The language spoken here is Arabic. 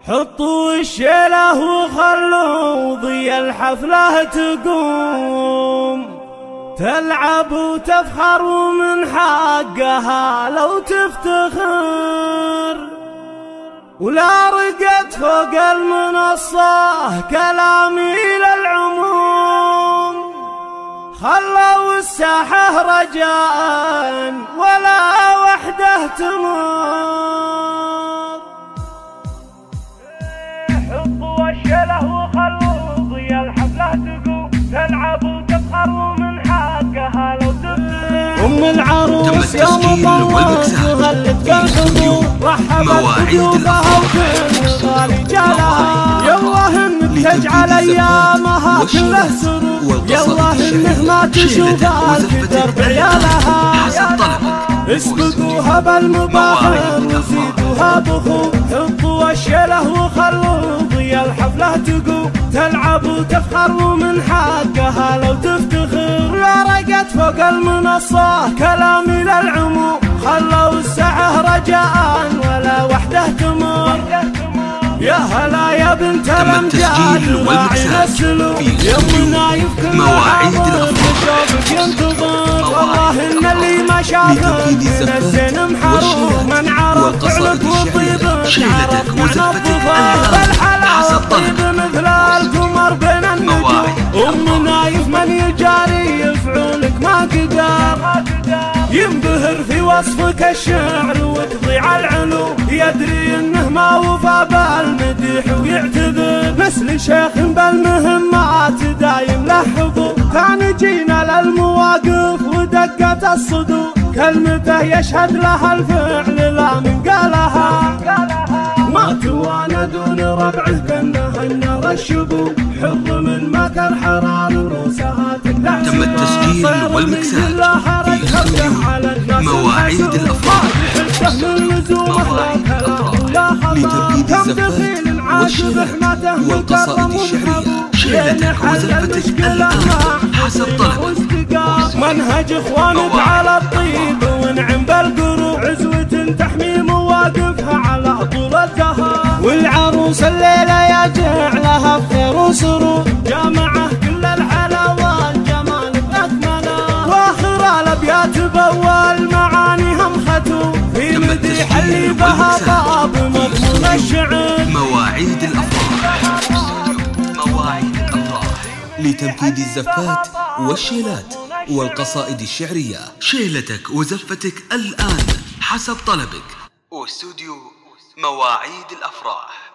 حطوا الشيله وخلوا ضي الحفلة تقوم، تلعب وتفخر ومن حقها لو تفتخر، ولا رقت فوق المنصة كلامي للعموم، خلوا الساحة رجاء ولا وحده تمر. حطوا الشيله وخلوا ضي الحفلة تقوم، تلعب وتفخر ومن حقها لو تفتخر. أم العروس يوم طلت وهلت بالحضور، رحبت بضيوفها وكل غالي جالها. يالله انك تجعل ايامها كله سرور، يالله انه ما تشوفها في درب عيالها. اسبقوها بالمباخر وزيدوها بخور، حطوا الشيله وخلوا ضي الحفلة تقوم، تلعب وتفخر ومن حقها لو تفتخر. لا رقت فوق المنصة كلامي للعموم، خلوا الساعة رجاء ولا وحده تمر. يا هلا يا بنت الامجاد وراعي السلوك، يومنا يفكر مواعيد شوفك ينتظر. والله ان اللي ما شافك من الزين محروم، من عرف فعلك وطيبك عرف معنى الظفر. الحلا والطيب مثل القمر بين النجوم، ام نايف من يجاري يفعولك ما قدر. ينبهر في وصفك الشعر وتضيع العلوم، يدري انه ما وفى بالمديح ويعتذر. مثل شيخ بالمهمات دايم له حضور، كان جينا للمواقف ودقة الصدور، كلمته يشهد لها الفعل لا من قالها. ما تواندون ربعه كانها النار الشبوب، حر من مكر حرار وروسها تقلع. تم التسجيل والمكساج في استوديو مواعيد الأفراح. لتنفيذ الزفات والشيلات والقصائد الشعرية، شيلتك وزفتك الآن حسب طلبك. منهج اخوانك على الطيب ونعم بالقروب، عزوة تحمي مواقفها على طول الدهر. والعروس الليلة يا جعلها بخير وسرور، جامعه كل الحلاوة والجمال بأكمله. واخر الابيات بأول معانيهم ختوم، في مديح اللي بها طاب مضمون الشعر. مواعيد الأفراح، مواعيد الأفراح لتنفيذ الزفات والشيلات والقصائد الشعرية، شيلتك وزفتك الآن حسب طلبك. واستوديو مواعيد الأفراح.